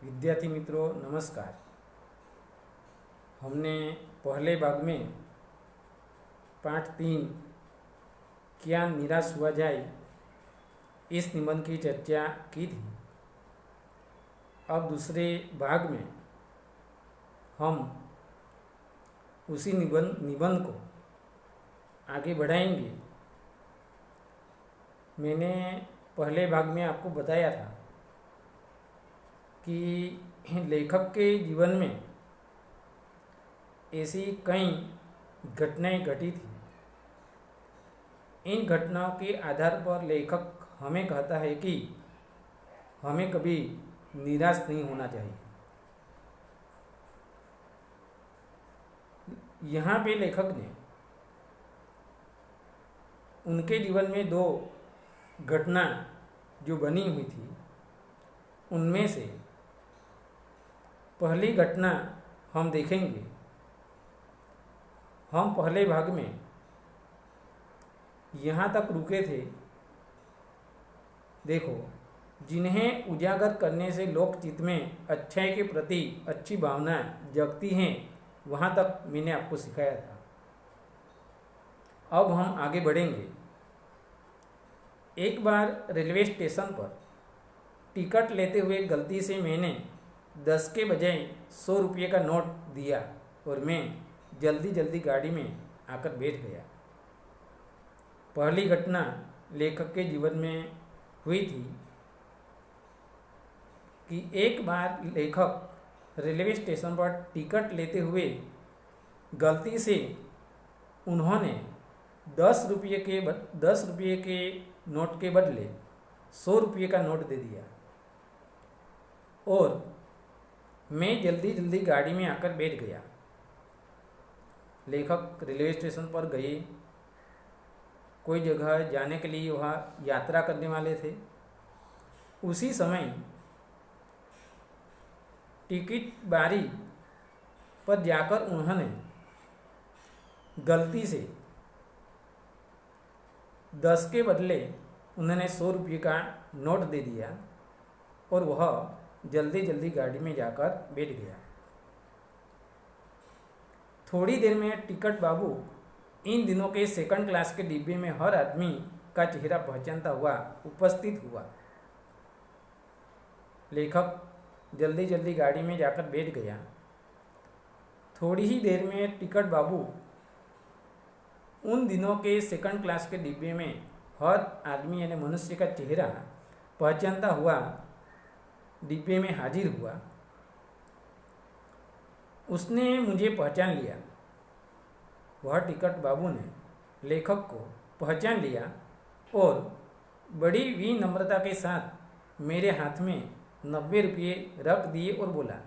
विद्यार्थी मित्रों नमस्कार। हमने पहले भाग में पाठ 3 क्या निराश हुआ जाए इस निबंध की चर्चा की थी। अब दूसरे भाग में हम उसी निबंध को आगे बढ़ाएंगे। मैंने पहले भाग में आपको बताया था कि लेखक के जीवन में ऐसी कई घटनाएं घटी थी। इन घटनाओं के आधार पर लेखक हमें कहता है कि हमें कभी निराश नहीं होना चाहिए। यहाँ पे लेखक ने उनके जीवन में 2 घटना जो बनी हुई थी उनमें से पहली घटना हम देखेंगे। हम पहले भाग में यहाँ तक रुके थे। देखो, जिन्हें उजागर करने से लोकचित्त में अच्छाई के प्रति अच्छी भावना जगती हैं, वहाँ तक मैंने आपको सिखाया था। अब हम आगे बढ़ेंगे। एक बार रेलवे स्टेशन पर टिकट लेते हुए गलती से मैंने 10 के बजाय 100 रुपये का नोट दिया और मैं जल्दी जल्दी गाड़ी में आकर बैठ गया। पहली घटना लेखक के जीवन में हुई थी कि एक बार लेखक रेलवे स्टेशन पर टिकट लेते हुए गलती से उन्होंने 10 रुपये के नोट के बदले 100 रुपये का नोट दे दिया और मैं जल्दी जल्दी गाड़ी में आकर बैठ गया। लेखक रेलवे स्टेशन पर गए, कोई जगह जाने के लिए वहाँ यात्रा करने वाले थे। उसी समय टिकट बारी पर जाकर उन्होंने गलती से 10 के बदले उन्होंने 100 रुपये का नोट दे दिया और वह जल्दी जल्दी गाड़ी में जाकर बैठ गया। थोड़ी देर में टिकट बाबू इन दिनों के सेकंड क्लास के डिब्बे में हर आदमी का चेहरा पहचानता हुआ उपस्थित हुआ। लेखक जल्दी जल्दी गाड़ी में जाकर बैठ गया। थोड़ी ही देर में टिकट बाबू उन दिनों के सेकंड क्लास के डिब्बे में हर आदमी यानी मनुष्य का चेहरा पहचानता हुआ डिब्बे में हाजिर हुआ। उसने मुझे पहचान लिया। वह टिकट बाबू ने लेखक को पहचान लिया और बड़ी विनम्रता के साथ मेरे हाथ में 90 रुपये रख दिए और बोला।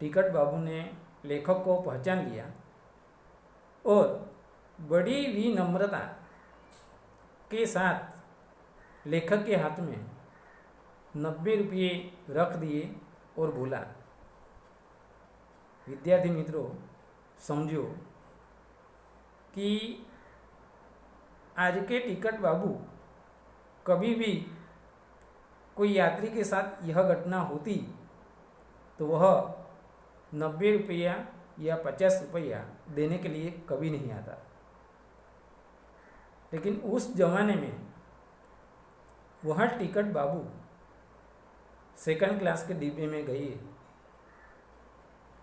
टिकट बाबू ने लेखक को पहचान लिया और बड़ी विनम्रता के साथ लेखक के हाथ में 90 रुपये रख दिए और बोला। विद्यार्थी मित्रों, समझो कि आज के टिकट बाबू कभी भी कोई यात्री के साथ यह घटना होती तो वह 90 रुपया या 50 रुपया देने के लिए कभी नहीं आता। लेकिन उस जमाने में वह टिकट बाबू सेकंड क्लास के डिब्बे में गए,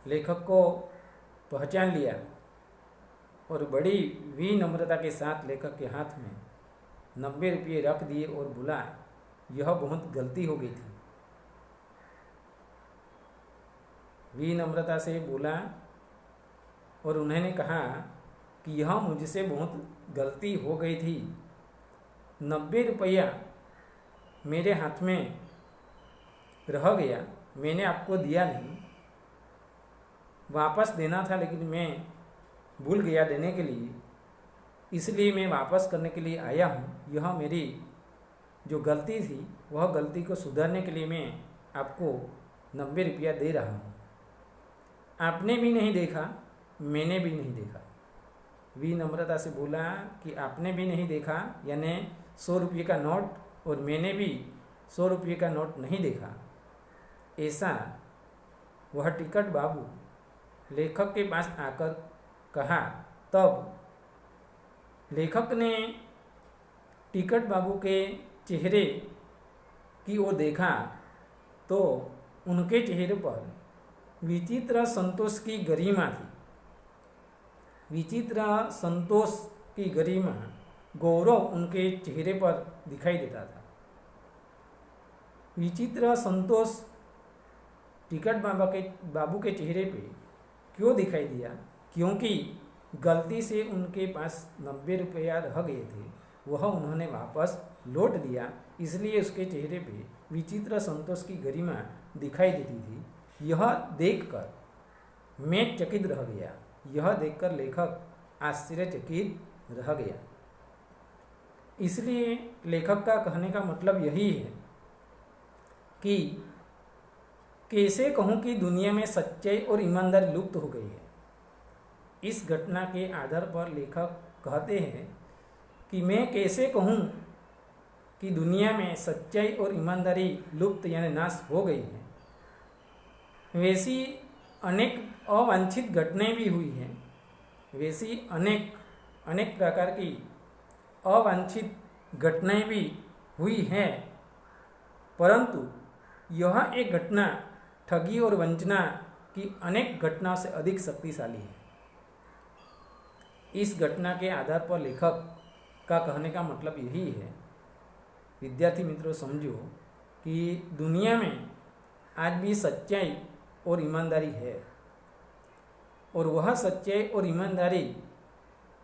लेखक को पहचान लिया और बड़ी विनम्रता के साथ लेखक के हाथ में 90 रुपये रख दिए और बोला, यह बहुत गलती हो गई थी। विनम्रता से बोला और उन्होंने कहा कि यह मुझसे बहुत गलती हो गई थी। 90 रुपया मेरे हाथ में रह गया, मैंने आपको दिया नहीं, वापस देना था लेकिन मैं भूल गया देने के लिए, इसलिए मैं वापस करने के लिए आया हूँ। यह मेरी जो गलती थी वह गलती को सुधारने के लिए मैं आपको 90 रुपया दे रहा हूँ। आपने भी नहीं देखा, मैंने भी नहीं देखा। विनम्रता से बोला कि आपने भी नहीं देखा यानी 100 रुपये का नोट और मैंने भी 100 रुपये का नोट नहीं देखा। ऐसा वह टिकट बाबू लेखक के पास आकर कहा। तब लेखक ने टिकट बाबू के चेहरे की ओर देखा तो उनके चेहरे पर विचित्र संतोष की गरिमा थी। विचित्र संतोष की गरिमा, गौरव उनके चेहरे पर दिखाई देता था। विचित्र संतोष टिकट बाबू के चेहरे पे क्यों दिखाई दिया? क्योंकि गलती से उनके पास 90 रुपया रह गए थे, वह उन्होंने वापस लौट दिया, इसलिए उसके चेहरे पे विचित्र संतोष की गरिमा दिखाई देती थी। यह देखकर मैं चकित रह गया। यह देखकर लेखक आश्चर्यचकित रह गया। इसलिए लेखक का कहने का मतलब यही है कि कैसे कहूँ कि दुनिया में सच्चाई और ईमानदारी लुप्त हो गई है। इस घटना के आधार पर लेखक कहते हैं कि मैं कैसे कहूँ कि दुनिया में सच्चाई और ईमानदारी लुप्त यानी नाश हो गई है। वैसी अनेक अवांछित घटनाएं भी हुई हैं। वैसी अनेक प्रकार की अवांछित घटनाएं भी हुई हैं, परंतु यह एक घटना ठगी और वंचना की अनेक घटनाओं से अधिक शक्तिशाली है। इस घटना के आधार पर लेखक का कहने का मतलब यही है, विद्यार्थी मित्रों समझो कि दुनिया में आज भी सच्चाई और ईमानदारी है, और वह सच्चाई और ईमानदारी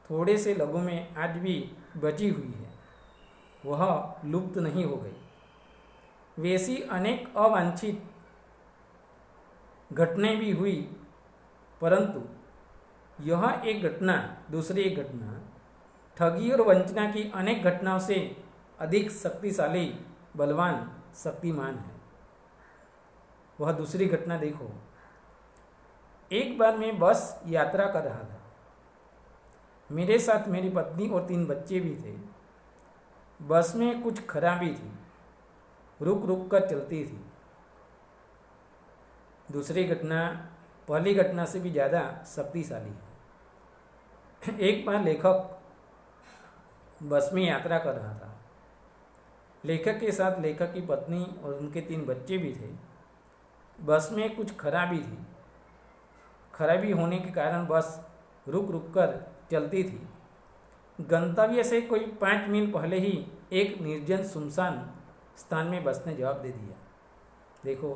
थोड़े से लोगों में आज भी बची हुई है, वह लुप्त नहीं हो गई। वैसी अनेक अवांछित घटनाएं भी हुई, परंतु यह एक घटना, दूसरी एक घटना ठगी और वंचना की अनेक घटनाओं से अधिक शक्तिशाली, बलवान, शक्तिमान है। वह दूसरी घटना देखो। एक बार मैं बस यात्रा कर रहा था। मेरे साथ मेरी पत्नी और 3 बच्चे भी थे। बस में कुछ खराबी थी, रुक रुक कर चलती थी। दूसरी घटना पहली घटना से भी ज़्यादा शक्तिशाली है। एक बार लेखक बस में यात्रा कर रहा था। लेखक के साथ लेखक की पत्नी और उनके 3 बच्चे भी थे। बस में कुछ खराबी थी। खराबी होने के कारण बस रुक रुक कर चलती थी। गंतव्य से कोई 5 मील पहले ही एक निर्जन सुनसान स्थान में बस ने जवाब दे दिया। देखो,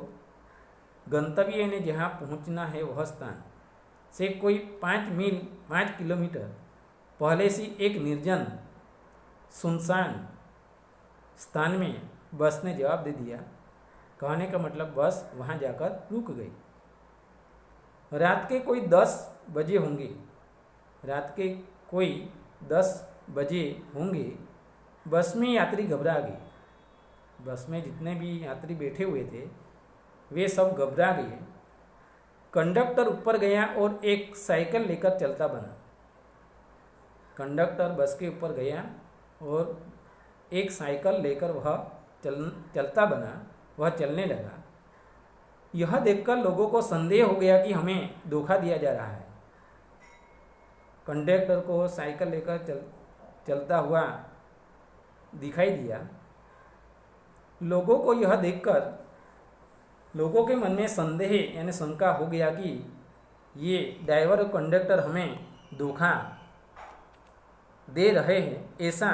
गंतव्य ने जहाँ पहुँचना है वह स्थान से कोई 5 किलोमीटर पहले से एक निर्जन सुनसान स्थान में बस ने जवाब दे दिया। कहने का मतलब बस वहाँ जाकर रुक गई। रात के कोई 10 बजे होंगे। रात के कोई 10 बजे होंगे। बस में यात्री घबरा गए। बस में जितने भी यात्री बैठे हुए थे वे सब घबरा गए। कंडक्टर ऊपर गया और एक साइकिल लेकर चलता बना। कंडक्टर बस के ऊपर गया और एक साइकिल लेकर वह चलता बना। वह चलने लगा। यह देखकर लोगों को संदेह हो गया कि हमें धोखा दिया जा रहा है। कंडक्टर को साइकिल लेकर चलता हुआ दिखाई दिया। लोगों को यह देखकर लोगों के मन में संदेह यानी शंका हो गया कि ये ड्राइवर और कंडक्टर हमें धोखा दे रहे हैं, ऐसा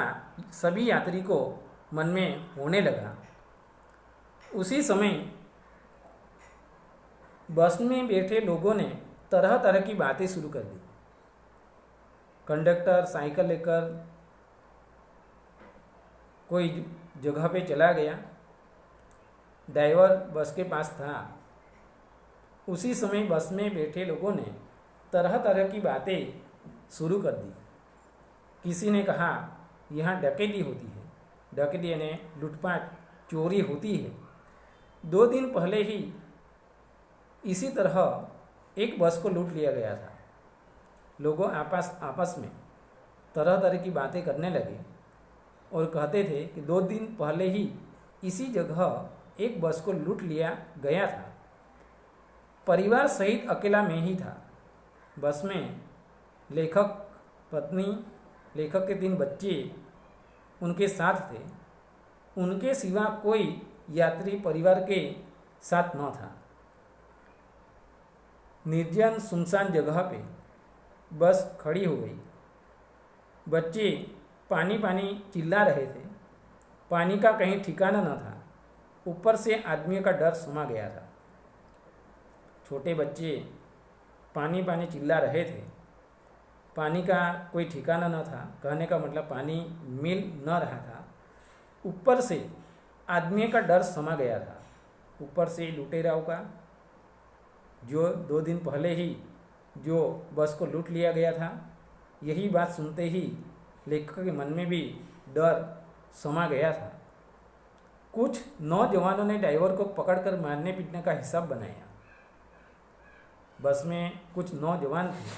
सभी यात्री को मन में होने लगा। उसी समय बस में बैठे लोगों ने तरह तरह की बातें शुरू कर दी। कंडक्टर साइकिल लेकर कोई जगह पे चला गया। ड्राइवर बस के पास था। उसी समय बस में बैठे लोगों ने तरह तरह की बातें शुरू कर दी। किसी ने कहा यहाँ डकैती होती है। डकैती यानी लूटपाट, चोरी होती है। 2 दिन पहले ही इसी तरह एक बस को लूट लिया गया था। लोगों आपस में तरह तरह की बातें करने लगे और कहते थे कि 2 दिन पहले ही इसी जगह एक बस को लूट लिया गया था। परिवार सहित अकेला मैं ही था। बस में लेखक, पत्नी, लेखक के 3 बच्चे उनके साथ थे। उनके सिवा कोई यात्री परिवार के साथ न था। निर्जन सुनसान जगह पे बस खड़ी हो गई। बच्चे पानी पानी चिल्ला रहे थे। पानी का कहीं ठिकाना न था। ऊपर से आदमी का डर समा गया था। छोटे बच्चे पानी पानी चिल्ला रहे थे। पानी का कोई ठिकाना न था। कहने का मतलब पानी मिल न रहा था। ऊपर से आदमी का डर समा गया था। ऊपर से लुटेराव का, जो 2 दिन पहले ही जो बस को लूट लिया गया था, यही बात सुनते ही लेखक के मन में भी डर समा गया था। कुछ नौजवानों ने ड्राइवर को पकड़कर मारने पीटने का हिसाब बनाया। बस में कुछ नौजवान थे।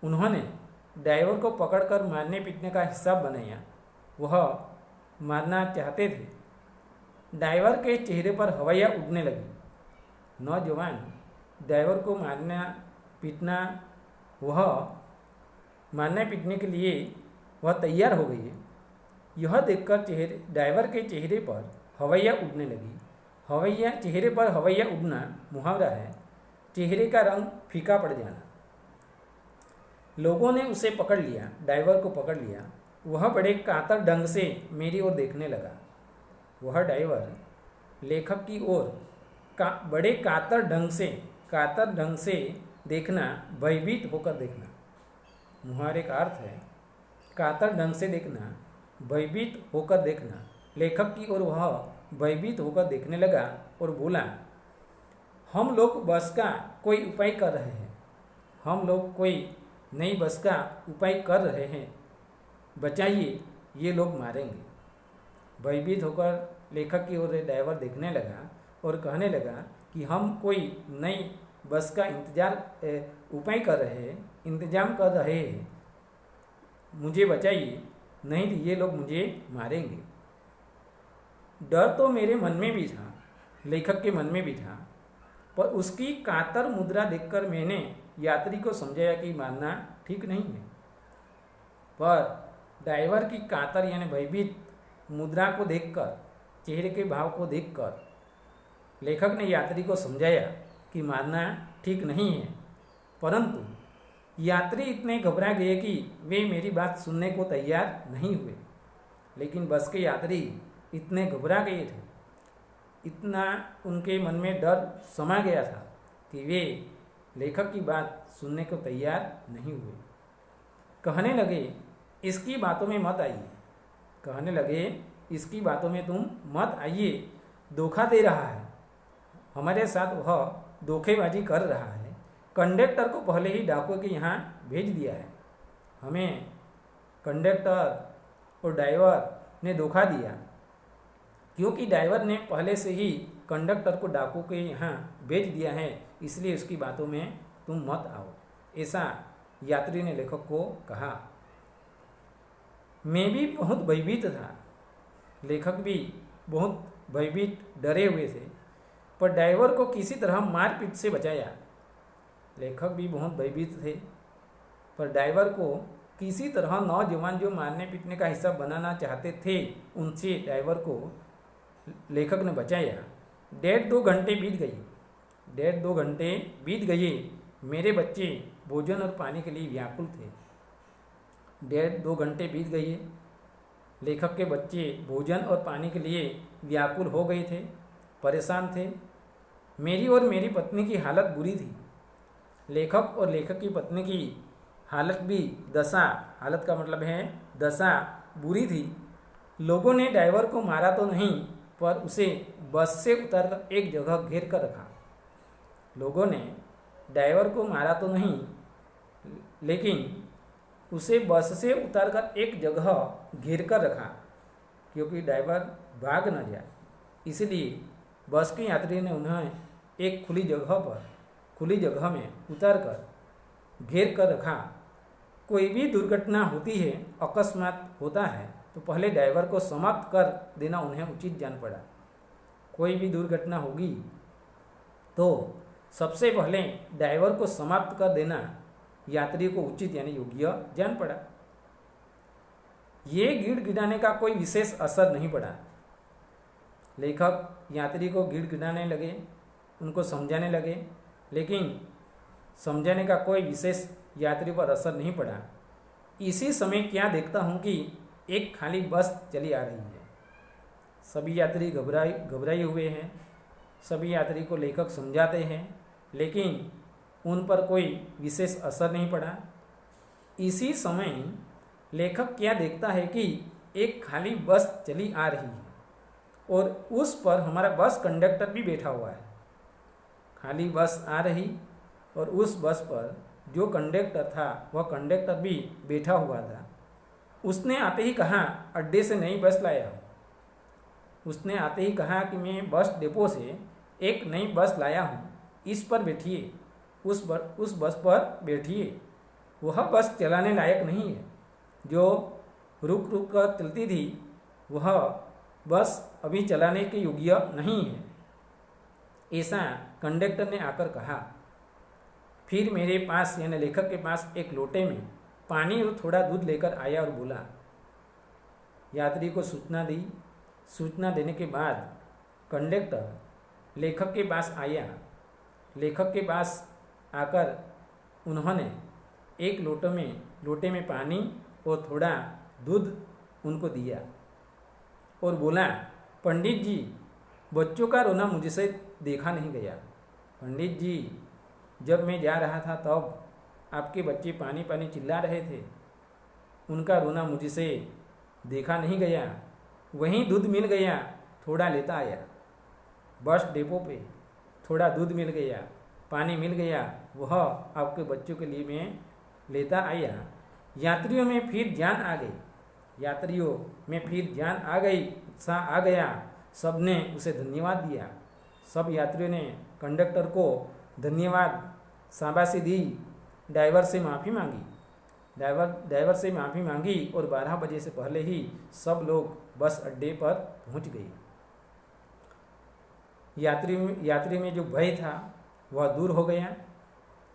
उन्होंने ड्राइवर को पकड़कर मारने पीटने का हिसाब बनाया। वह मारना चाहते थे। ड्राइवर के चेहरे पर हवाइयाँ उड़ने लगी। नौजवान ड्राइवर को मारना पीटना, वह मारने पीटने के लिए वह तैयार हो गई है। यह देखकर ड्राइवर के चेहरे पर हवाइयाँ उड़ने लगी। चेहरे पर हवाइयाँ उड़ना मुहावरा है। चेहरे का रंग फीका पड़ जाना। लोगों ने उसे पकड़ लिया, ड्राइवर को पकड़ लिया। वह बड़े कातर ढंग से मेरी ओर देखने लगा। वह ड्राइवर लेखक की ओर बड़े कातर ढंग से देखना, भयभीत होकर देखना। मुहावरे का अर्थ है कातर ढंग से देखना, भयभीत होकर देखना। लेखक की ओर वह भयभीत होकर देखने लगा और बोला, हम लोग बस का कोई उपाय कर रहे हैं। हम लोग कोई नई बस का उपाय कर रहे हैं। बचाइए, ये लोग मारेंगे। भयभीत होकर लेखक की ओर ड्राइवर देखने लगा और कहने लगा कि हम कोई नई बस का उपाय कर रहे हैं, इंतजाम कर रहे हैं। मुझे बचाइए, नहीं तो ये लोग मुझे मारेंगे। डर तो मेरे मन में भी था, लेखक के मन में भी था, पर उसकी कातर मुद्रा देखकर मैंने यात्री को समझाया कि मारना ठीक नहीं है। पर ड्राइवर की कातर यानी भयभीत मुद्रा को देखकर, चेहरे के भाव को देखकर लेखक ने यात्री को समझाया कि मारना ठीक नहीं है। परंतु यात्री इतने घबरा गए कि वे मेरी बात सुनने को तैयार नहीं हुए। लेकिन बस के यात्री इतने घबरा गए थे, इतना उनके मन में डर समा गया था कि वे लेखक की बात सुनने को तैयार नहीं हुए। कहने लगे, इसकी बातों में मत आइए। कहने लगे, इसकी बातों में तुम मत आइए। धोखा दे रहा है, हमारे साथ वह धोखेबाजी कर रहा है। कंडक्टर को पहले ही डाकुओं के यहाँ भेज दिया है। हमें कंडक्टर और ड्राइवर ने धोखा दिया, क्योंकि ड्राइवर ने पहले से ही कंडक्टर को डाकू के यहाँ भेज दिया है, इसलिए उसकी बातों में तुम मत आओ। ऐसा यात्री ने लेखक को कहा। मैं भी बहुत भयभीत था, लेखक भी बहुत भयभीत डरे हुए थे, पर ड्राइवर को किसी तरह मारपीट से बचाया। लेखक भी बहुत भयभीत थे, पर ड्राइवर को किसी तरह नौजवान जो मारने पीटने का हिस्सा बनाना चाहते थे, उनसे ड्राइवर को लेखक ने बचाया। 1.5-2 घंटे बीत गई। 1.5-2 घंटे बीत गए। मेरे बच्चे भोजन और पानी के लिए व्याकुल थे। 1.5-2 घंटे बीत गए। लेखक के बच्चे भोजन और पानी के लिए व्याकुल हो गए थे, परेशान थे। मेरी और मेरी पत्नी की हालत बुरी थी। लेखक और लेखक की पत्नी की हालत भी हालत का मतलब है दशा बुरी थी। लोगों ने ड्राइवर को मारा तो नहीं, पर उसे बस से उतारकर एक जगह घेर कर रखा। लोगों ने ड्राइवर को मारा तो नहीं, लेकिन उसे बस से उतारकर एक जगह घेर कर रखा, क्योंकि ड्राइवर भाग न जाए। इसलिए बस के यात्री ने उन्हें एक खुली जगह में उतारकर घेर कर रखा। कोई भी दुर्घटना होती है, अकस्मात होता है, तो पहले ड्राइवर को समाप्त कर देना उन्हें उचित जान पड़ा। कोई भी दुर्घटना होगी तो सबसे पहले ड्राइवर को समाप्त कर देना यात्री को उचित यानी योग्य जान पड़ा। ये गिड़गिड़ाने का कोई विशेष असर नहीं पड़ा। लेखक यात्री को गिड़गिड़ाने लगे, उनको समझाने लगे, लेकिन समझाने का कोई विशेष यात्री पर असर नहीं पड़ा। इसी समय क्या देखता हूँ कि एक खाली बस चली आ रही है। सभी यात्री घबराए हुए हैं। सभी यात्री को लेखक समझाते हैं, लेकिन उन पर कोई विशेष असर नहीं पड़ा। इसी समय लेखक क्या देखता है कि एक खाली बस चली आ रही है और उस पर हमारा बस कंडक्टर भी बैठा हुआ है। खाली बस आ रही और उस बस पर जो कंडक्टर था वह कंडक्टर भी बैठा हुआ था। उसने आते ही कहा, अड्डे से नई बस लाया हूँ। उसने आते ही कहा कि मैं बस डिपो से एक नई बस लाया हूँ, इस पर बैठिए, उस बस पर बैठिए। वह बस चलाने लायक नहीं है। जो रुक रुक कर चलती थी वह बस अभी चलाने के योग्य नहीं है, ऐसा कंडक्टर ने आकर कहा। फिर मेरे पास यानी लेखक के पास एक लोटे में पानी और थोड़ा दूध लेकर आया और बोला। यात्री को सूचना दी। सूचना देने के बाद कंडक्टर लेखक के पास आया। लेखक के पास आकर उन्होंने एक लोटे में पानी और थोड़ा दूध उनको दिया और बोला, पंडित जी, बच्चों का रोना मुझसे देखा नहीं गया। पंडित जी, जब मैं जा रहा था तब आपके बच्चे पानी पानी चिल्ला रहे थे, उनका रोना मुझसे देखा नहीं गया। वहीं दूध मिल गया, थोड़ा लेता आया। बस डिपो पे थोड़ा दूध मिल गया, पानी मिल गया, वह आपके बच्चों के लिए मैं लेता आया। यात्रियों में फिर जान आ गई, उत्साह आ गया। सब ने उसे धन्यवाद दिया। सब यात्रियों ने कंडक्टर को धन्यवाद, शाबाशी दी। ड्राइवर से माफ़ी मांगी और 12 बजे से पहले ही सब लोग बस अड्डे पर पहुंच गए। यात्री में जो भय था वह दूर हो गया।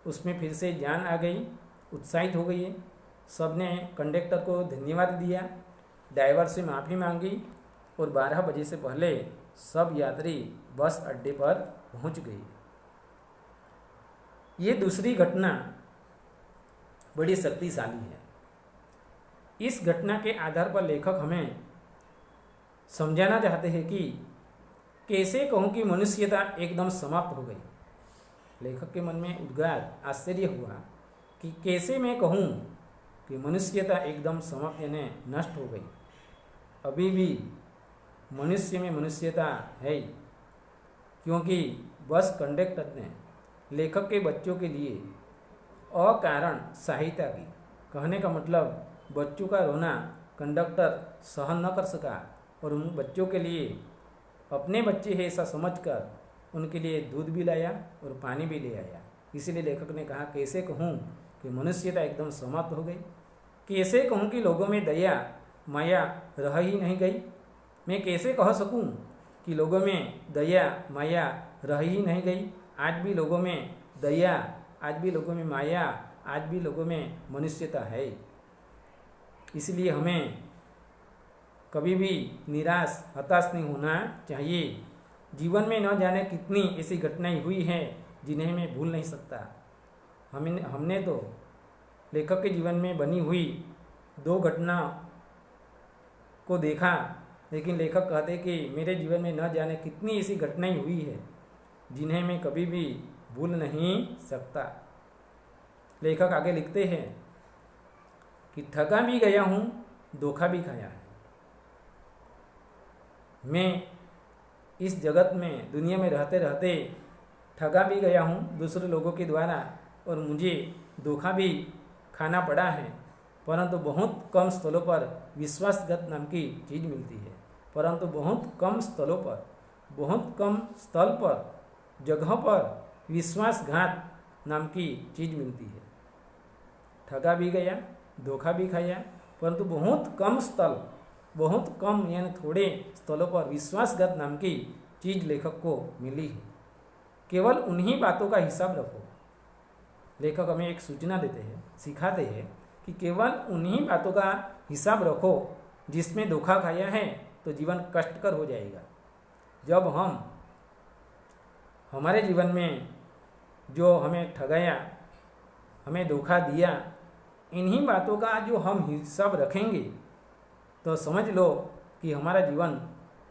उसमें फिर से जान आ गई, उत्साहित हो गई। सब ने कंडक्टर को धन्यवाद दिया, ड्राइवर से माफ़ी मांगी और 12 बजे से पहले सब यात्री बस अड्डे पर पहुंच गए। ये दूसरी घटना बड़ी शक्तिशाली है। इस घटना के आधार पर लेखक हमें समझाना चाहते हैं कि कैसे कहूँ कि मनुष्यता एकदम समाप्त हो गई। लेखक के मन में उद्गार, आश्चर्य हुआ कि कैसे मैं कहूँ कि मनुष्यता एकदम समाप्त यानी नष्ट हो गई। अभी भी मनुष्य में मनुष्यता है, क्योंकि बस कंडक्टर ने लेखक के बच्चों के लिए अकारण सहायता की। कहने का मतलब बच्चों का रोना कंडक्टर सहन न कर सका और उन बच्चों के लिए अपने बच्चे हैं ऐसा समझकर उनके लिए दूध भी लाया और पानी भी ले आया। इसीलिए लेखक ने कहा, कैसे कहूँ कि मनुष्यता एकदम समाप्त हो गई। कैसे कहूँ कि लोगों में दया माया रह ही नहीं गई। मैं कैसे कह सकूँ कि लोगों में दया माया रह ही नहीं गई। आज भी लोगों में दया, आज भी लोगों में माया, आज भी लोगों में मनुष्यता है। इसलिए हमें कभी भी निराश हताश नहीं होना चाहिए। जीवन में न जाने कितनी ऐसी घटनाएं हुई हैं जिन्हें मैं भूल नहीं सकता। हमने तो लेखक के जीवन में बनी हुई 2 घटना को देखा, लेकिन लेखक कहते कि मेरे जीवन में न जाने कितनी ऐसी घटनाएं हुई है जिन्हें मैं कभी भी भूल नहीं सकता। लेखक आगे लिखते हैं कि ठगा भी गया हूँ, धोखा भी खाया है। मैं इस जगत में दुनिया में रहते रहते ठगा भी गया हूँ दूसरे लोगों के द्वारा और मुझे धोखा भी खाना पड़ा है, परंतु बहुत कम स्थलों पर विश्वासघात नाम की चीज़ मिलती है। परंतु बहुत कम स्थलों पर, बहुत कम स्थल पर, जगह पर विश्वासघात नाम की चीज़ मिलती है। ठगा भी गया, धोखा भी खाया, परंतु बहुत कम स्थल, बहुत कम यानी थोड़े स्थलों पर विश्वासघात नाम की चीज़ लेखक को मिली है। केवल उन्हीं बातों का हिसाब रखो। लेखक हमें एक सूचना देते हैं, सिखाते हैं कि केवल उन्हीं बातों का हिसाब रखो जिसमें धोखा खाया है तो जीवन कष्टकर हो जाएगा। जब हम हमारे जीवन में जो हमें ठगाया, हमें धोखा दिया, इन्हीं बातों का जो हम हिसाब रखेंगे तो समझ लो कि हमारा जीवन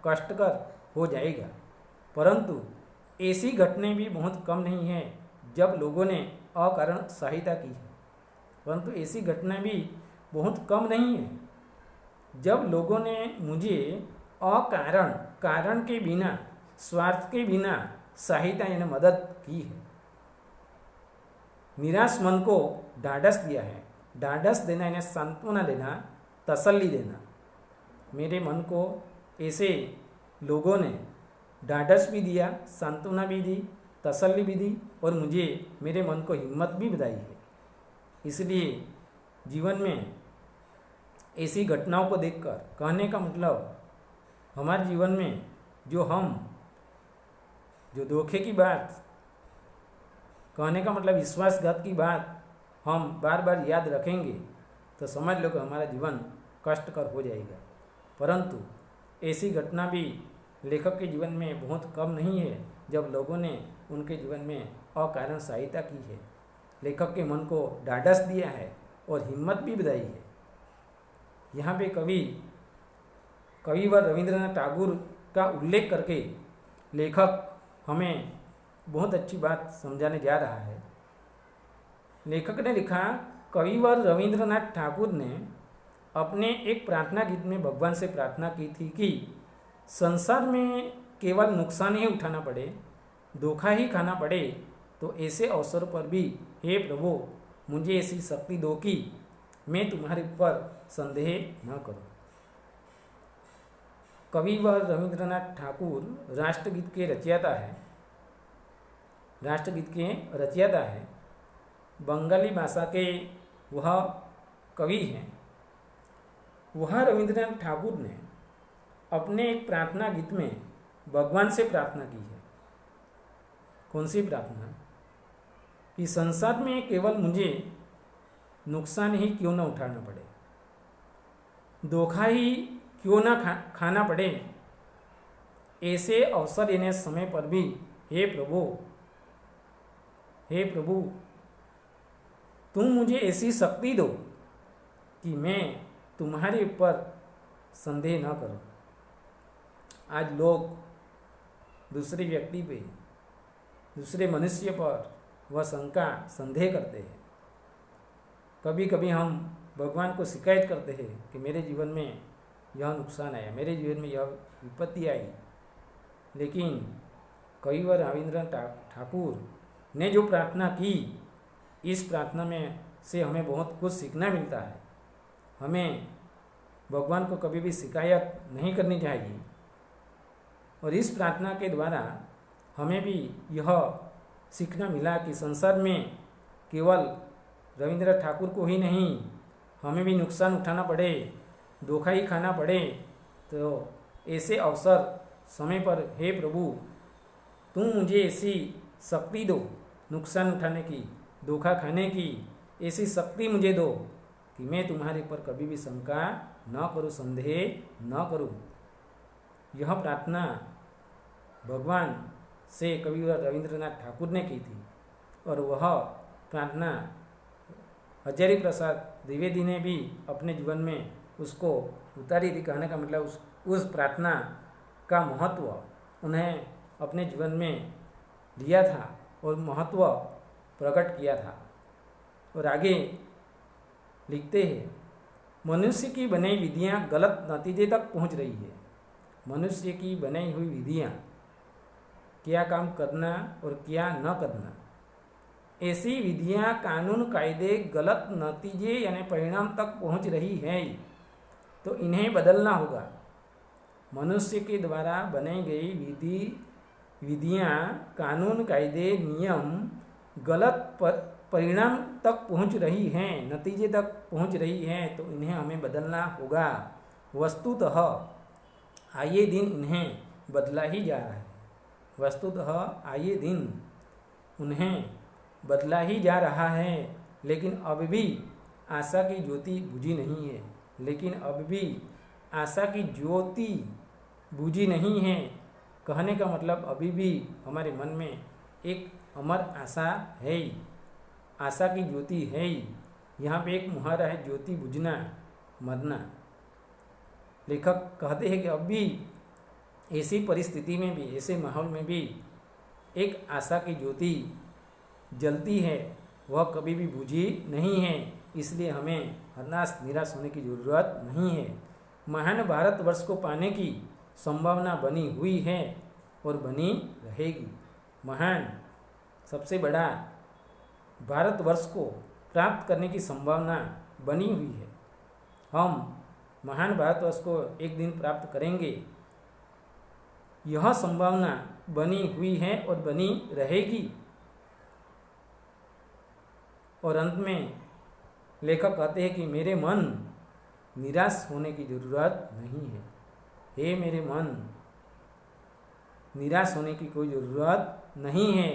कष्टकर हो जाएगा। परंतु ऐसी घटनाएं भी बहुत कम नहीं है जब लोगों ने अकारण सहायता की है। परंतु ऐसी घटनाएं भी बहुत कम नहीं है जब लोगों ने मुझे अकारण, कारण के बिना, स्वार्थ के बिना सहायता यानी मदद की है। निराश मन को ढाढ़स दिया है। ढाढ़स देना यानी सांत्वना देना, तसल्ली देना। मेरे मन को ऐसे लोगों ने ढाढ़स भी दिया, सांत्वना भी दी, तसल्ली भी दी और मुझे मेरे मन को हिम्मत भी बधाई है। इसलिए जीवन में ऐसी घटनाओं को देखकर कहने का मतलब, हमारे जीवन में जो धोखे की बात, कहने का मतलब विश्वासघात की बात हम बार बार याद रखेंगे तो समझ लो कि हमारा जीवन कष्टकर हो जाएगा। परंतु ऐसी घटना भी लेखक के जीवन में बहुत कम नहीं है जब लोगों ने उनके जीवन में अकारण सहायता की है, लेखक के मन को ढाढ़स दिया है और हिम्मत भी बधाई है। यहाँ पे कविवर रविंद्रनाथ टैगोर का उल्लेख करके लेखक हमें बहुत अच्छी बात समझाने जा रहा है। लेखक ने लिखा, कविवर रविंद्रनाथ ठाकुर ने अपने एक प्रार्थना गीत में भगवान से प्रार्थना की थी कि संसार में केवल नुकसान ही उठाना पड़े, धोखा ही खाना पड़े तो ऐसे अवसर पर भी हे प्रभु मुझे ऐसी शक्ति दो कि मैं तुम्हारे ऊपर संदेह न करूं। कविवर रविंद्रनाथ ठाकुर राष्ट्रगीत के रचयिता है। बंगाली भाषा के वह कवि हैं। वह रविंद्रनाथ ठाकुर ने अपने एक प्रार्थना गीत में भगवान से प्रार्थना की है। कौन सी प्रार्थना? कि संसार में केवल मुझे नुकसान ही क्यों न उठाना पड़े, धोखा ही क्यों न खाना पड़े, ऐसे अवसर यानी समय पर भी हे प्रभु तुम मुझे ऐसी शक्ति दो कि मैं तुम्हारे ऊपर संदेह न करूं। आज लोग दूसरे व्यक्ति पे, दूसरे मनुष्य पर वह शंका, संदेह करते हैं। कभी कभी हम भगवान को शिकायत करते हैं कि मेरे जीवन में यह नुकसान आया, मेरे जीवन में यह विपत्ति आई। लेकिन कविवर रविंद्रनाथ ठाकुर ने जो प्रार्थना की, इस प्रार्थना में से हमें बहुत कुछ सीखना मिलता है। हमें भगवान को कभी भी शिकायत नहीं करनी चाहिए और इस प्रार्थना के द्वारा हमें भी यह सीखना मिला कि संसार में केवल रविंद्रनाथ ठाकुर को ही नहीं, हमें भी नुकसान उठाना पड़े, धोखा ही खाना पड़े तो ऐसे अवसर समय पर हे प्रभु तुम मुझे ऐसी शक्ति दो, नुकसान उठाने की, धोखा खाने की ऐसी शक्ति मुझे दो कि मैं तुम्हारे ऊपर कभी भी शंका न करूं, संदेह न करूं। यह प्रार्थना भगवान से कविवर रविंद्रनाथ ठाकुर ने की थी और वह प्रार्थना हजारी प्रसाद द्विवेदी ने भी अपने जीवन में उसको उतारी थी। कहने का मतलब उस प्रार्थना का महत्व उन्हें अपने जीवन में लिया था और महत्व प्रकट किया था। और आगे लिखते हैं, मनुष्य की बनाई विधियां गलत नतीजे तक पहुंच रही है। मनुष्य की बनाई हुई विधियां, क्या काम करना और क्या न करना, ऐसी विधियां, कानून, कायदे गलत नतीजे यानी परिणाम तक पहुंच रही हैं तो इन्हें बदलना होगा। मनुष्य के द्वारा बनाई गई विधियां, कानून, कायदे, नियम गलत परिणाम तक पहुंच रही हैं, नतीजे तक पहुंच रही हैं तो इन्हें हमें बदलना होगा। वस्तुतः आए दिन इन्हें बदला ही जा रहा है। वस्तुतः आए दिन उन्हें बदला ही जा रहा है, लेकिन अब भी आशा की ज्योति बुझी नहीं है। लेकिन अब भी आशा की ज्योति बुझी नहीं है। कहने का मतलब अभी भी हमारे मन में एक अमर आशा है, आशा की ज्योति है। यहाँ पे एक मुहावरा है, ज्योति बुझना मरना। लेखक कहते हैं कि अब भी ऐसी परिस्थिति में भी, ऐसे माहौल में भी एक आशा की ज्योति जलती है, वह कभी भी बुझी नहीं है। इसलिए हमें हताश निराश होने की ज़रूरत नहीं है। महान भारतवर्ष को पाने की संभावना बनी हुई है और बनी रहेगी। महान, सबसे बड़ा भारतवर्ष को प्राप्त करने की संभावना बनी हुई है। हम महान भारतवर्ष को एक दिन प्राप्त करेंगे, यह संभावना बनी हुई है और बनी रहेगी। और अंत में लेखक कहते हैं कि मेरे मन, निराश होने की ज़रूरत नहीं है। हे मेरे मन, निराश होने की कोई ज़रूरत नहीं है।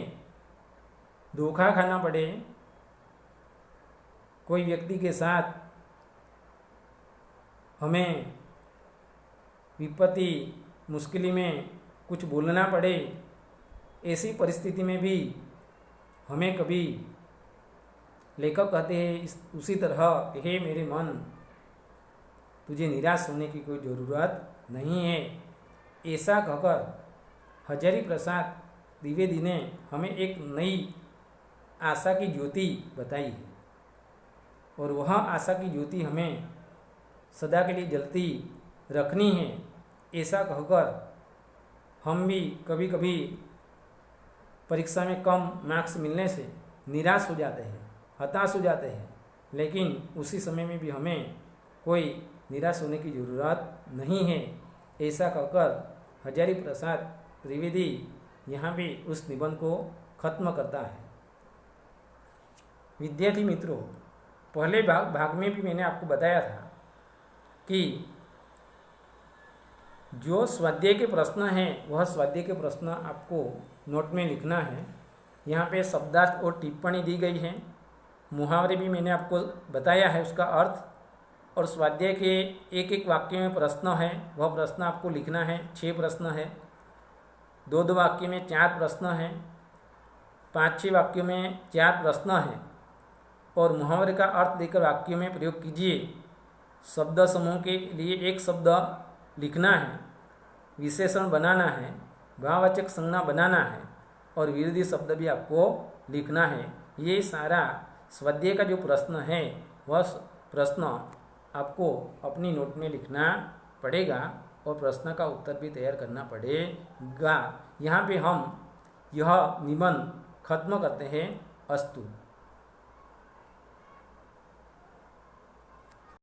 धोखा खाना पड़े, कोई व्यक्ति के साथ हमें विपत्ति मुश्किल में कुछ बोलना पड़े, ऐसी परिस्थिति में भी हमें कभी, लेखक कहते हैं उसी तरह, हे मेरे मन, तुझे निराश होने की कोई ज़रूरत नहीं है। ऐसा कहकर हजारी प्रसाद द्विवेदी ने हमें एक नई आशा की ज्योति बताई है, और वह आशा की ज्योति हमें सदा के लिए जलती रखनी है। ऐसा कहकर हम भी कभी कभी परीक्षा में कम मार्क्स मिलने से निराश हो जाते हैं, हताश हो जाते हैं, लेकिन उसी समय में भी हमें कोई निराश होने की ज़रूरत नहीं है। ऐसा कहकर हजारी प्रसाद त्रिवेदी यहाँ भी उस निबंध को खत्म करता है। विद्यार्थी मित्रों, पहले भाग में भी मैंने आपको बताया था कि जो स्वाध्याय के प्रश्न हैं, वह स्वाध्याय के प्रश्न आपको नोट में लिखना है। यहाँ पे शब्दार्थ और टिप्पणी दी गई है। मुहावरे भी मैंने आपको बताया है उसका अर्थ, और स्वाध्याय के एक एक वाक्य में प्रश्न है, वह प्रश्न आपको लिखना है। 6 प्रश्न है, 2 वाक्य में 4 प्रश्न हैं, 5-6 वाक्यों में 4 प्रश्न हैं, और मुहावरे का अर्थ देकर वाक्यों में प्रयोग कीजिए। शब्द समूह के लिए एक शब्द लिखना है, विशेषण बनाना है, भाववाचक संज्ञा बनाना है, और विरोधी शब्द भी आपको लिखना है। ये सारा स्वाध्याय का जो प्रश्न है, वह प्रश्न आपको अपनी नोट में लिखना पड़ेगा और प्रश्न का उत्तर भी तैयार करना पड़ेगा। यहाँ पे हम यह निबंध खत्म करते हैं। अस्तु।